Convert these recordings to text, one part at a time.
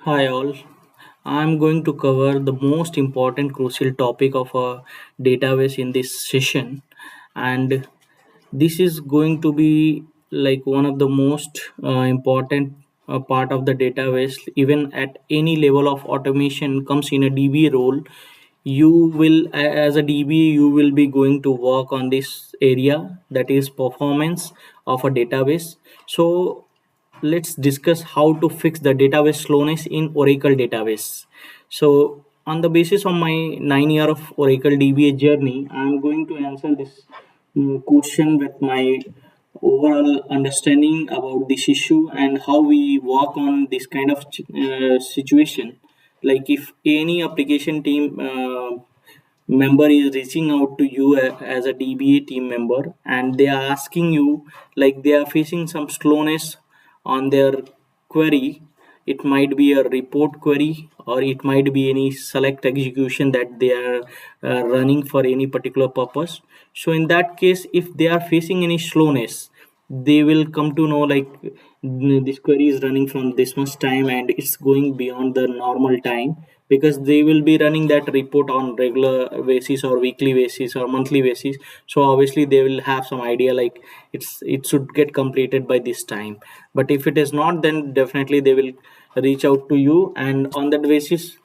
Hi all. I'm going to cover the most important crucial topic of a database in this session, and this is going to be like one of the most important part of the database. Even at any level of automation comes in a DB role, you will as a DB you will be going to work on this area, that is performance of a database. So let's discuss how to fix the database slowness in Oracle database. So on the basis of my 9 year of Oracle DBA journey, I'm going to answer this question with my overall understanding about this issue and how we work on this kind of situation. Like if any application team member is reaching out to you as a DBA team member, and they are asking you, like they are facing some slowness on their query. It might be a report query, or it might be any select execution that they are running for any particular purpose. So in that case, if they are facing any slowness, they will come to know like this query is running from this much time and it's going beyond the normal time, because they will be running that report on regular basis or weekly basis or monthly basis. So obviously they will have some idea like it should get completed by this time. But if it is not, then definitely they will reach out to you, and on that basis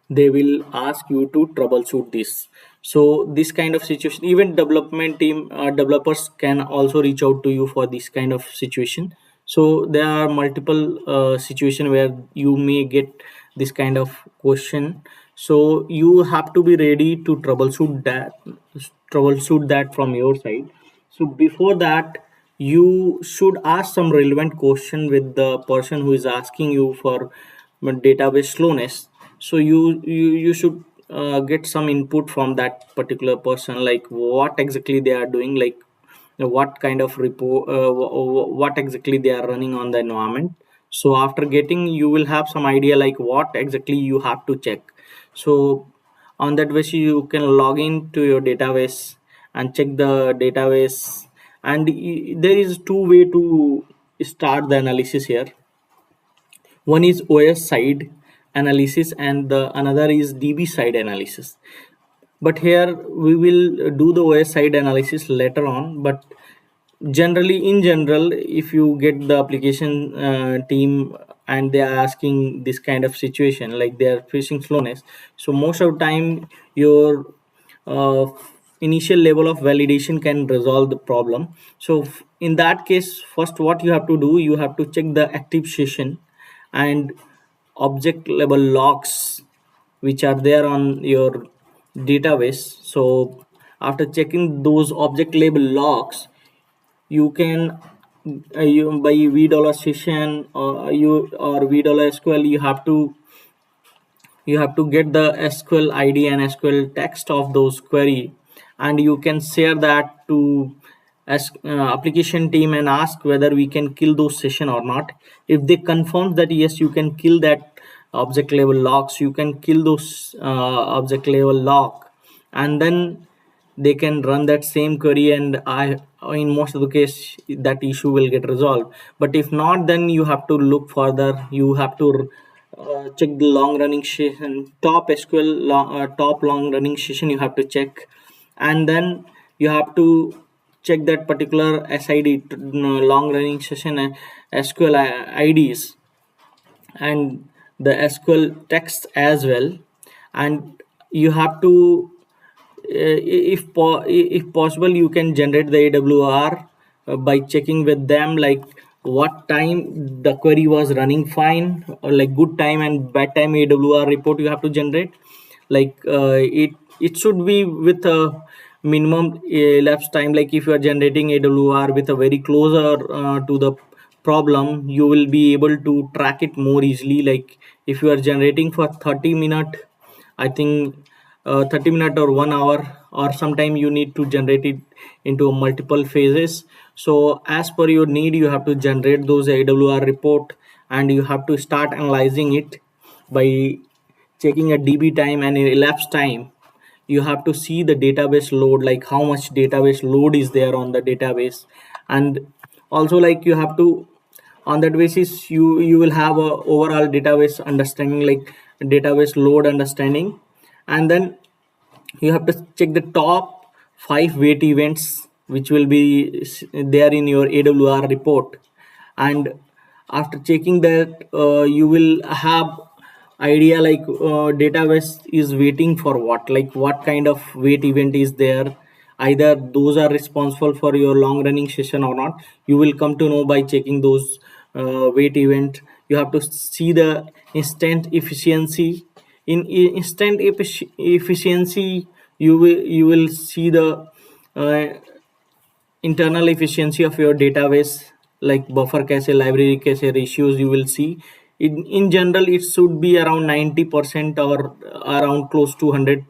they will ask you to troubleshoot this. So this kind of situation, even development team developers can also reach out to you for this kind of situation. So there are multiple situation where you may get this kind of question. So you have to be ready to troubleshoot that from your side. So before that, you should ask some relevant question with the person who is asking you for database slowness. So you should get some input from that particular person, like what exactly they are doing, like what kind of report what exactly they are running on the environment. So after getting, you will have some idea like what exactly you have to check. So on that basis you can log in to your database and check the database. And there is two way to start the analysis here. One is OS side analysis and the another is DB side analysis. But here we will do the OS side analysis later on. But generally, in general, if you get the application team and they are asking this kind of situation, like they are facing slowness, so most of the time your uh, initial level of validation can resolve the problem. So in that case, first what you have to do, you have to check the active session and object level logs which are there on your database. So after checking those object label logs, you can you by $v session or you or $v SQL, you have to get the SQL ID and SQL text of those query, and you can share that to as application team and ask whether we can kill those session or not. If they confirm that yes, you can kill that object level logs, you can kill those object level log, and then they can run that same query, and I in most of the case that issue will get resolved. But if not, then you have to look further. You have to check the long running session, top SQL top long running session you have to check. And then you have to check that particular SID, long running session SQL IDs, and the SQL text as well. And you have to if possible, you can generate the AWR by checking with them like what time the query was running fine, or like good time and bad time AWR report you have to generate. Like it should be with a minimum elapsed time. Like if you are generating AWR with a very closer to the problem, you will be able to track it more easily. Like if you are generating for 30 minute, I think 30 minute or 1 hour, or sometime you need to generate it into multiple phases. So as per your need, you have to generate those AWR report, and you have to start analyzing it by checking a DB time and elapsed time. You have to see the database load, like how much database load is there on the database. And also like you have to on that basis you will have a overall database understanding, like database load understanding. And then you have to check the top 5 wait events which will be there in your AWR report. And after checking that, you will have idea like database is waiting for what, like what kind of wait event is there, either those are responsible for your long running session or not. You will come to know by checking those wait event. You have to see the instant efficiency. In instant efficiency, you will see the uh, internal efficiency of your database, like buffer cache, library cache ratios. You will see in general it should be around 90% or around close to 100%.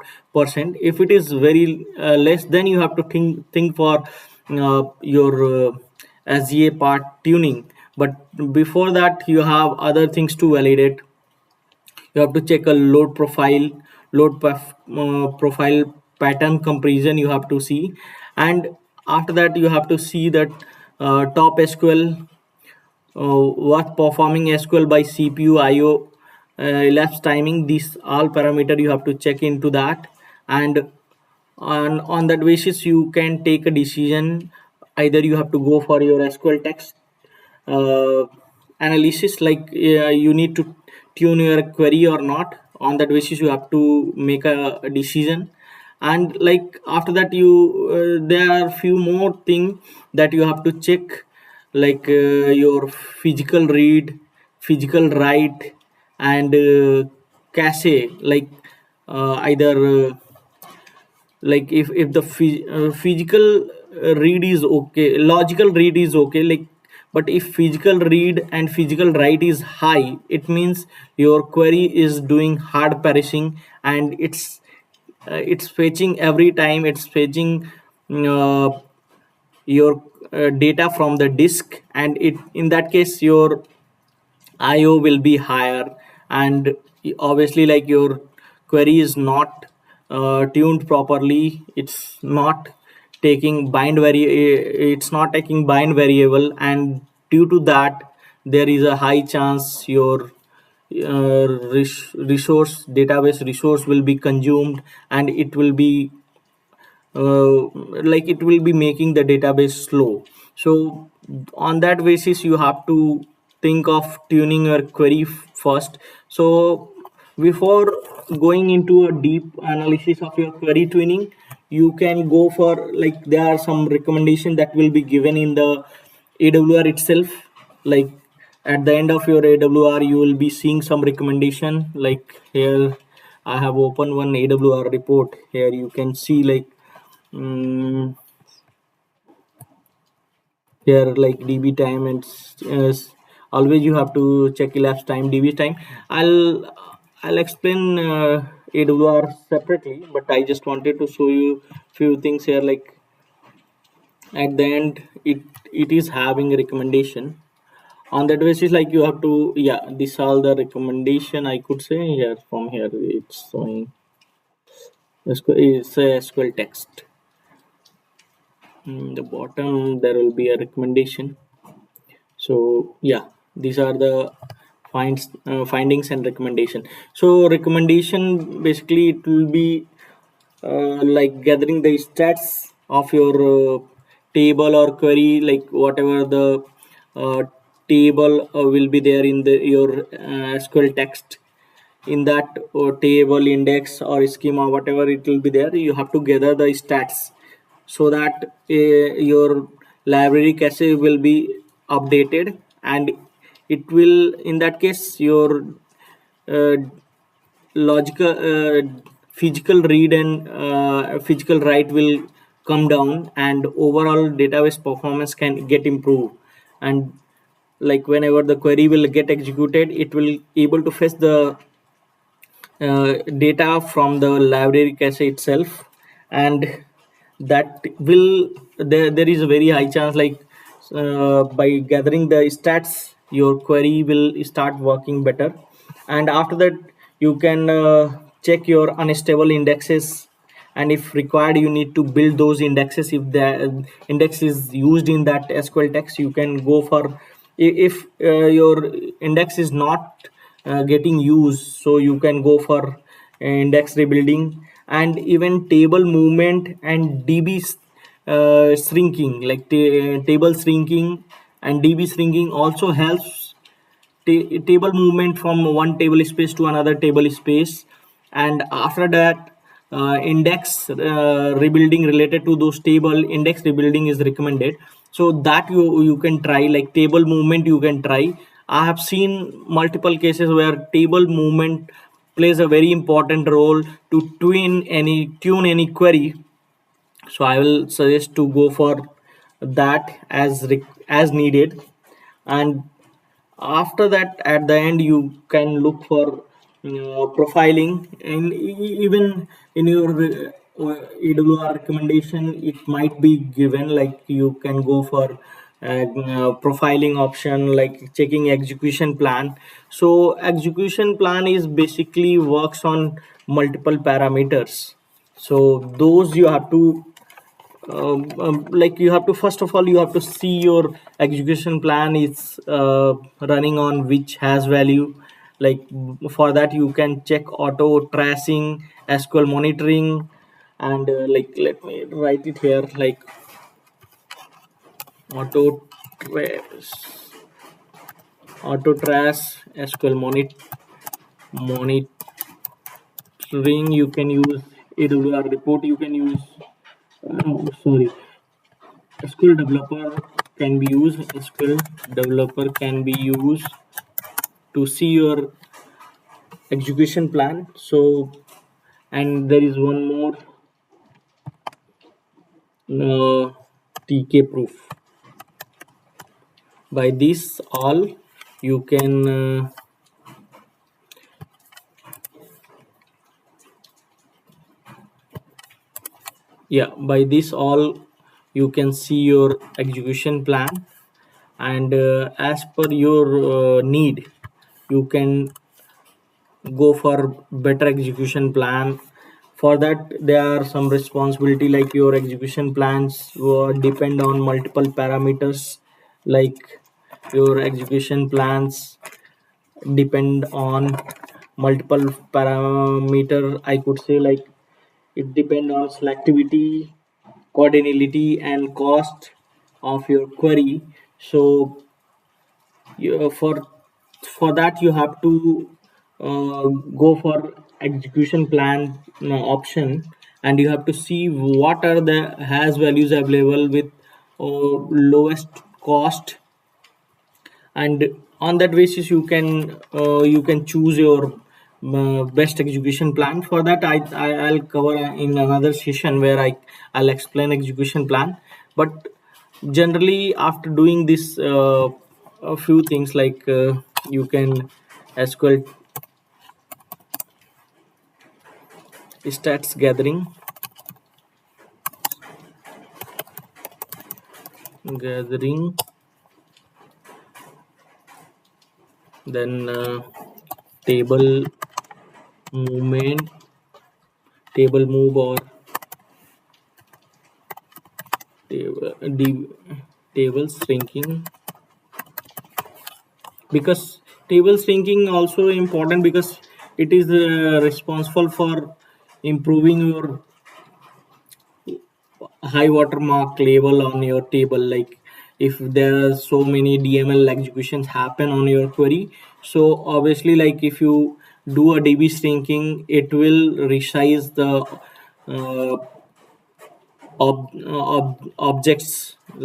If it is very less, then you have to think for your SGA part tuning. But before that, you have other things to validate. You have to check a profile pattern comparison you have to see. And after that you have to see that top SQL, what performing SQL by CPU, IO, elapsed timing, these all parameter you have to check into that. And on that basis you can take a decision. Either you have to go for your SQL text uh, analysis, like you need to tune your query or not. On that basis you have to make a decision. And like after that, you there are few more thing that you have to check, like your physical read, physical write, and cache, like either like if the physical read is okay, logical read is okay, like, but if physical read and physical write is high, it means your query is doing hard parsing, and it's fetching every time, it's fetching uh, your data from the disk. And it in that case your IO will be higher. And obviously, like, your query is not tuned properly. It's not taking bind variable, and due to that, there is a high chance your database resource will be consumed, and it will be like it will be making the database slow. So on that basis you have to think of tuning your query first. So before going into a deep analysis of your query tuning, you can go for, like, there are some recommendation that will be given in the AWR itself. Like at the end of your AWR you will be seeing some recommendation. Like here I have opened one AWR report. Here you can see, like, mm, here, like, DB time, and always you have to check elapsed time, DB time. I'll explain AWR separately, but I just wanted to show you few things here. Like at the end, it is having a recommendation. On that basis, like, you have to, yeah, this all the recommendation I could say. Here, from here it's showing it's a SQL text. In the bottom there will be a recommendation. So yeah, these are the findings and recommendation. So recommendation, basically it will be like gathering the stats of your table or query, like whatever the uh, table will be there in the your SQL text. In that table, index or schema, whatever it will be there, you have to gather the stats, so that your library cache will be updated. And it will, in that case, your uh, logical physical read and physical write will come down, and overall database performance can get improved. And like whenever the query will get executed, it will able to fetch the data from the library cache itself. And that will, there is a very high chance, like, by gathering the stats, your query will start working better. And after that, you can check your unstable indexes, and if required you need to build those indexes. If the index is used in that SQL text, you can go for if your index is not getting used, so you can go for index rebuilding. And even table movement and db shrinking, like table shrinking and db shrinking also helps table movement from one table space to another table space. And after that, index rebuilding related to those table, index rebuilding is recommended. So that you can try, like table movement you can try. I have seen multiple cases where table movement plays a very important role to tune any query. So I will suggest to go for that as needed. And after that, at the end, you can look for profiling. And even in your EWR recommendation, it might be given, like you can go for profiling option, like checking execution plan. So execution plan is basically works on multiple parameters. So those you have to like you have to, first of all, you have to see your execution plan is running on which has value. Like for that you can check auto tracing, SQL monitoring. And like let me write it here, like auto trace, auto trace, SQL monitoring. You can use AWR report, you can use sorry, SQL developer can be used. SQL developer can be used to see your execution plan. So, and there is one more TK proof. By this all, you can yeah. By this all, you can see your execution plan, and as per your need, you can go for better execution plan. For that there are some responsibility, like your execution plans will depend on multiple parameters. Like your execution plans depend on multiple parameter, I could say. Like it depend on selectivity, coordinality, and cost of your query. So for that you have to go for execution plan option. And you have to see what are the has values available with lowest cost. And on that basis you can choose your best execution plan. For that I'll cover in another session where I'll explain execution plan. But generally after doing this a few things, like you can SQL stats gathering, then table movement, table move, or table, table shrinking. Because table shrinking also important, because it is responsible for improving your high watermark level on your table. Like if there are so many DML executions happen on your query, so obviously, like if you do a DB shrinking, it will resize the uh, objects. It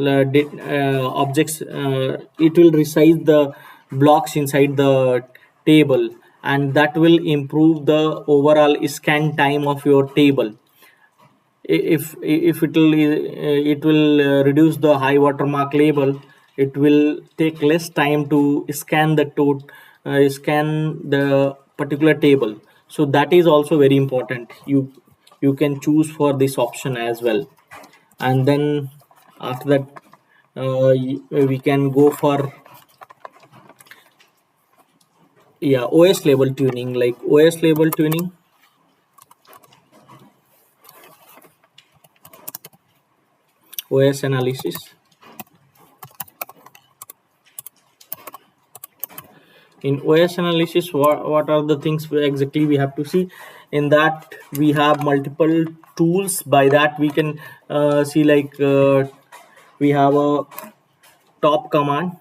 will resize the blocks inside the table, and that will improve the overall scan time of your table. If it will reduce the high watermark label, it will take less time to scan the particular table. So that is also very important. You can choose for this option as well. And then after that we can go for OS label tuning. Like OS label tuning, OS analysis. In OS analysis, what are the things exactly we have to see? In that we have multiple tools. By that we can see, like we have a top command,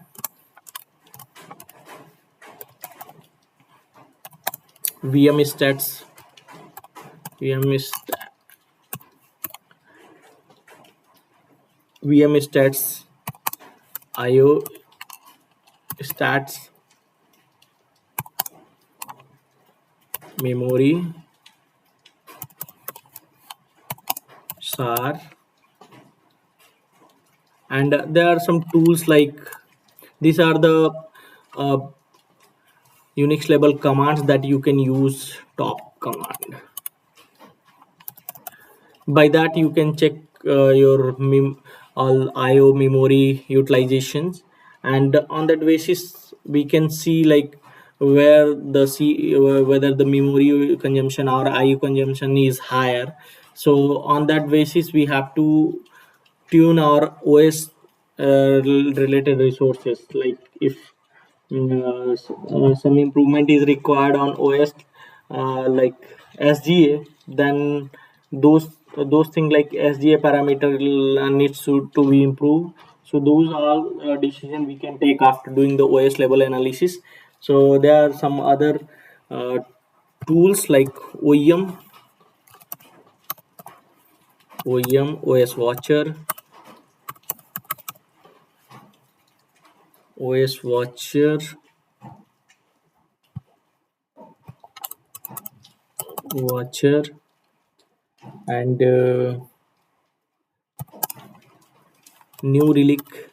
vm stats, vm st- vm stats, io stats, memory, sar. And there are some tools like, these are the uh, unix level commands that you can use. Top command, by that you can check your all IO memory utilizations, and on that basis we can see like where the whether the memory consumption or IO consumption is higher. So on that basis we have to tune our OS related resources. Like if some improvement is required on OS, like SGA, then those those things like SGA parameter needs to be improved. So those are decision we can take after doing the OS level analysis. So there are some other uh, tools like OEM, OS Watcher, OS Watcher, Watcher, and New Relic,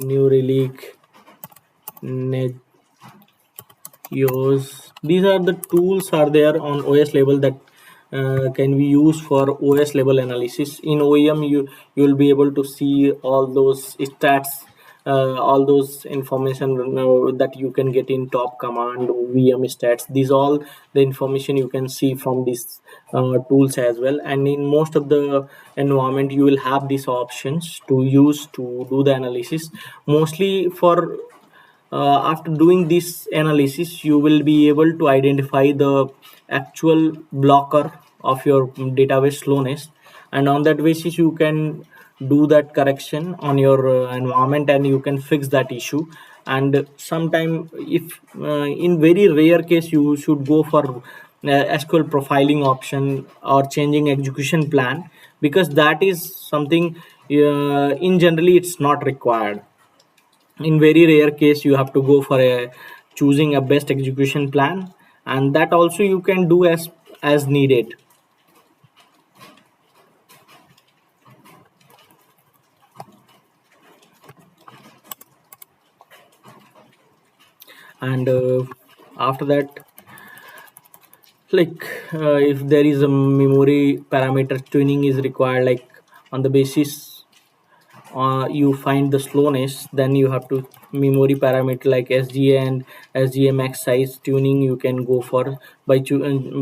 New Relic, Negios. These are the tools are there on OS level that can be used for OS level analysis. In OEM, you'll be able to see all those stats, all those information that you can get in top command, VM stats. These all the information you can see from these tools as well. And in most of the environment, you will have these options to use to do the analysis. Mostly for after doing this analysis, you will be able to identify the actual blocker of your database slowness, and on that basis you can do that correction on your environment and you can fix that issue. And sometime, if in very rare case, you should go for SQL profiling option or changing execution plan, because that is something in generally it's not required. In very rare case you have to go for a choosing a best execution plan, and that also you can do as needed. And after that, like if there is a memory parameter tuning is required, like on the basis you find the slowness, then you have to memory parameter like SGA and SGA max size tuning you can go for by checking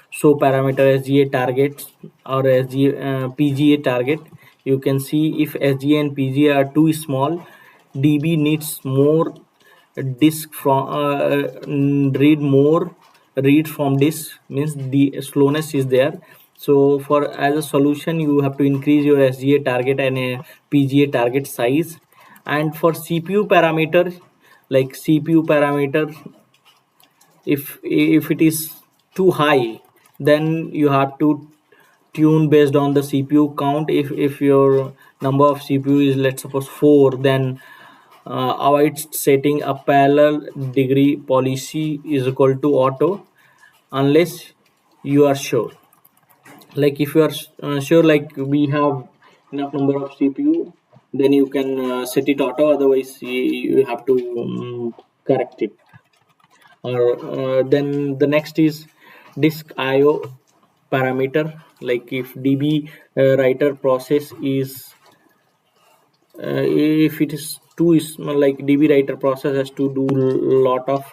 show parameter SGA targets or SGA PGA target. You can see if SGA and PGA are too small, DB needs more disk from read more, read from disk, means the slowness is there. So for as a solution you have to increase your SGA target and a PGA target size. And for CPU parameter, like CPU parameter, if it is too high, then you have to tune based on the CPU count. If your number of CPU is, let's suppose, 4, then avoid setting a parallel degree policy is equal to auto unless you are sure. Like if you are sure, like we have enough number of CPU, then you can set it auto. Otherwise you have to correct it. Or then the next is disk IO parameter. Like if DB writer process is if it is too small, like DB writer process has to do lot of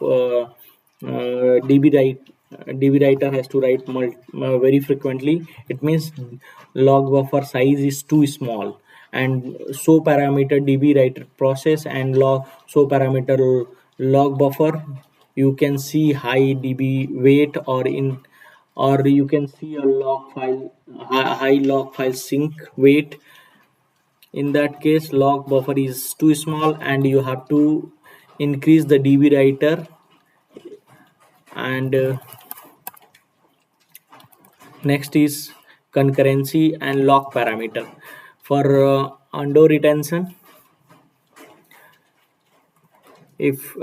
DB write DB writer has to write very frequently. It means log buffer size is too small, and show parameter db writer process and log show parameter log buffer. You can see high db weight or you can see a log file, high log file sync weight. In that case log buffer is too small and you have to increase the db writer. And next is concurrency and lock parameter. For undo retention, if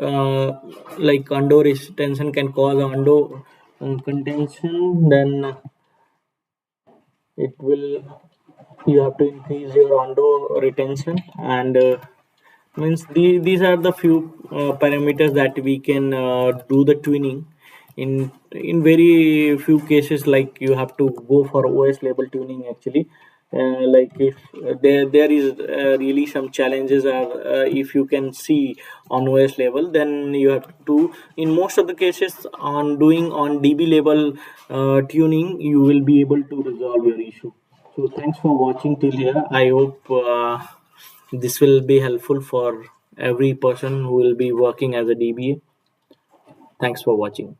like undo retention can cause undo contention, then it will, you have to increase your undo retention. And means these are the few parameters that we can do the tuning. In very few cases, like you have to go for os label tuning actually. Like if there is really some challenges are, if you can see on os level, then you have to, in most of the cases on doing on db level tuning, you will be able to resolve your issue. So thanks for watching till here. I hope this will be helpful for every person who will be working as a DBA. Thanks for watching.